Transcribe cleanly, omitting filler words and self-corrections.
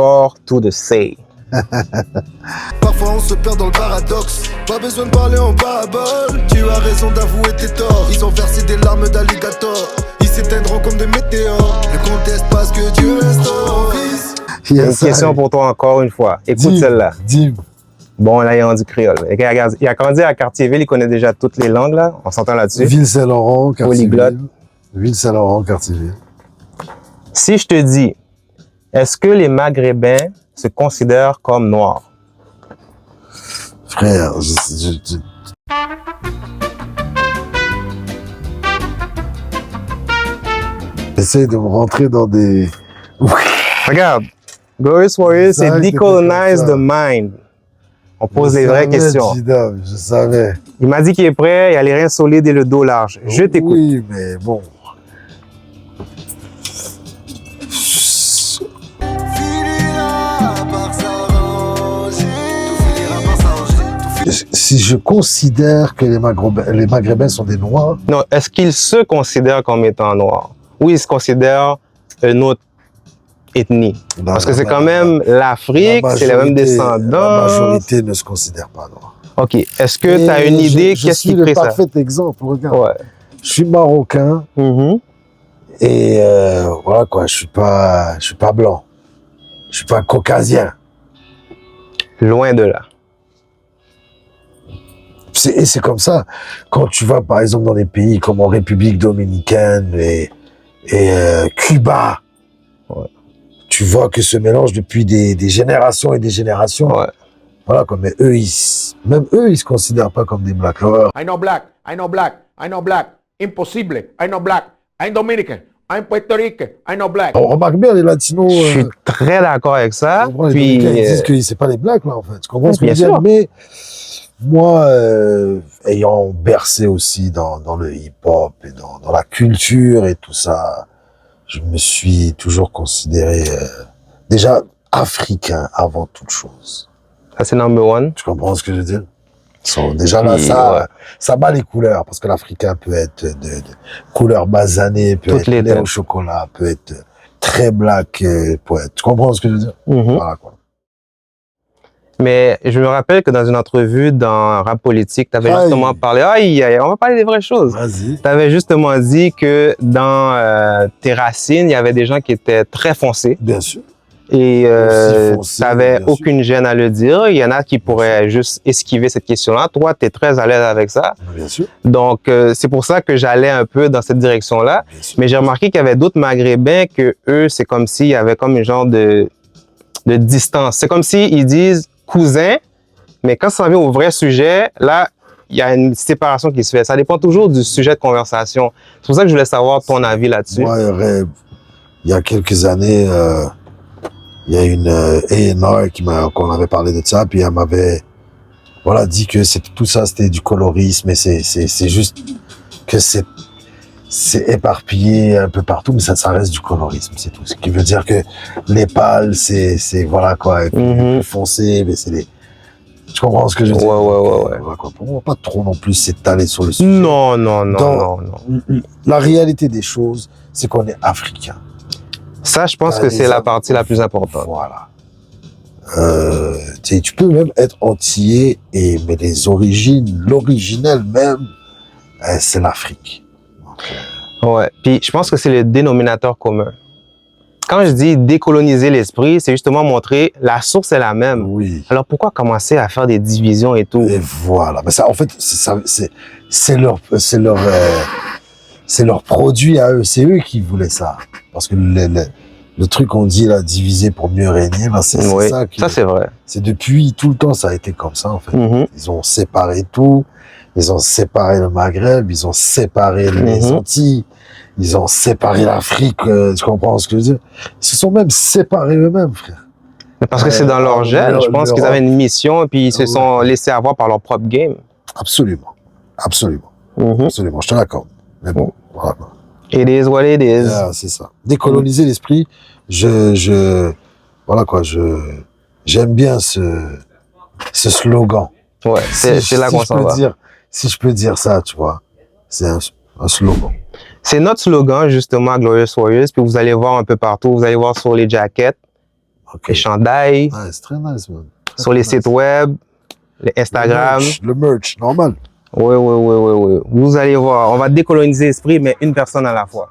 fort tout de say. Parfois on se perd dans le paradoxe. Pas besoin de parler en parabole. Tu as raison d'avouer tes torts. Ils ont versé des larmes d'alligator. Ils s'éteindront comme des météores. Ne conteste pas ce que Dieu instaure. Une question pour toi encore une fois. Écoute celle-là. Dis. Bon, là, il est rendu créole. Il a grandi à Cartierville, il connaît déjà toutes les langues, là. On s'entend là-dessus. Ville-Saint-Laurent, Polyglotte. Cartierville. Ville-Saint-Laurent, Cartierville. Si je te dis, est-ce que les Maghrébins se considèrent comme noirs? Frère, j'essaie de me rentrer dans des... Regarde, Glorious Warriors, c'est decolonize the mind. On pose les vraies questions. Je savais. Il m'a dit qu'il est prêt, il a les reins solides et le dos large. Je t'écoute. Oui, mais bon. Si je considère que les Maghrébins sont des Noirs... Non, est-ce qu'ils se considèrent comme étant noirs? Ou ils se considèrent une autre ethnie? Parce que c'est quand même l'Afrique, c'est les mêmes descendants. La majorité ne se considère pas noire. OK. Est-ce que tu as une idée? Qu'est-ce qui crée ça? Je suis le parfait exemple. Regarde. Ouais. Je suis marocain. Et voilà quoi, je suis pas blanc. Je suis pas caucasien. Loin de là. Et c'est comme ça. Quand tu vas, par exemple, dans des pays comme en République dominicaine et Cuba, ouais. Tu vois que ce mélange depuis des générations et des générations. Ouais. Voilà, quoi. Mais eux, même eux, ils se considèrent pas comme des blacks. I know black, I know black, I know black. Impossible, I know black. I'm Dominican, I'm Puerto Rican, I know black. On remarque bien les latinos. Je suis très d'accord avec ça. Puis, ils disent que c'est pas les blacks, là, en fait. Tu comprends ce que je veux sûr. dire? Mais moi, ayant bercé aussi dans le hip-hop et dans la culture et tout ça, je me suis toujours considéré déjà africain avant toute chose. Ça, c'est number one. Tu comprends ce que je veux dire? Déjà là, ça bat les couleurs, parce que l'Africain peut être de couleur basanée, peut être lait au chocolat, peut être très black, tu comprends ce que je veux dire? Voilà, quoi. Mais je me rappelle que dans une entrevue dans Rap Politique, tu avais justement parlé... on va parler des vraies choses. Vas-y. Tu avais justement dit que dans tes racines, il y avait des gens qui étaient très foncés. Bien sûr. Et tu n'avais aucune gêne à le dire. Il y en a qui pourraient juste esquiver cette question-là. Toi, tu es très à l'aise avec ça. Bien sûr. Donc, c'est pour ça que j'allais un peu dans cette direction-là. Mais j'ai remarqué qu'il y avait d'autres Maghrébins que eux, c'est comme s'il y avait comme une genre de distance. C'est comme s'ils disent cousin, mais quand ça vient au vrai sujet, là, il y a une séparation qui se fait. Ça dépend toujours du sujet de conversation. C'est pour ça que je voulais savoir ton avis là-dessus. Moi, il y a quelques années, il y a une A&R qu'on avait parlé de ça, puis elle m'avait dit que tout ça, c'était du colorisme, et c'est juste que c'est éparpillé un peu partout, mais ça reste du colorisme, c'est tout. Ce qui veut dire que les pâles, c'est voilà quoi, plus foncé, mais c'est des... Tu comprends ce que je veux dire? Ouais. Voilà, quoi. Pour moi, pas trop non plus s'étaler sur le sujet. Non. La réalité des choses, c'est qu'on est africain. Ça, je pense que c'est la partie la plus importante. Voilà. Tu peux même être antillais, mais l'originel même, c'est l'Afrique. Ouais. Puis je pense que c'est le dénominateur commun. Quand je dis décoloniser l'esprit, c'est justement montrer la source est la même. Oui. Alors pourquoi commencer à faire des divisions et tout? Et voilà. Mais ça, en fait, c'est leur produit à eux. C'est eux qui voulaient ça. Parce que le truc on dit là, diviser pour mieux régner, c'est ça. Ça c'est vrai. C'est depuis tout le temps, ça a été comme ça en fait. Ils ont séparé tout. Ils ont séparé le Maghreb, ils ont séparé les Antilles, ils ont séparé l'Afrique, tu comprends ce que je veux dire? Ils se sont même séparés eux-mêmes, frère. Mais parce que c'est dans leur gène, je pense qu'ils avaient une mission et puis ils se sont laissés avoir par leur propre game. Absolument, absolument, absolument, je te l'accorde. Mais bon, voilà. It is what it is. C'est ça. Décoloniser l'esprit, voilà quoi, j'aime bien ce slogan. Ouais, c'est là qu'on s'en va. Si je peux dire ça, tu vois, c'est un slogan. C'est notre slogan, justement, Glorious Warriors, puis vous allez voir un peu partout, vous allez voir sur les jackets. Ok. les chandails, Ouais, c'est très nice, man. Très, sur les très sites nice. web, les Instagram. Le merch, normal. Oui. Vous allez voir, on va décoloniser l'esprit, mais une personne à la fois.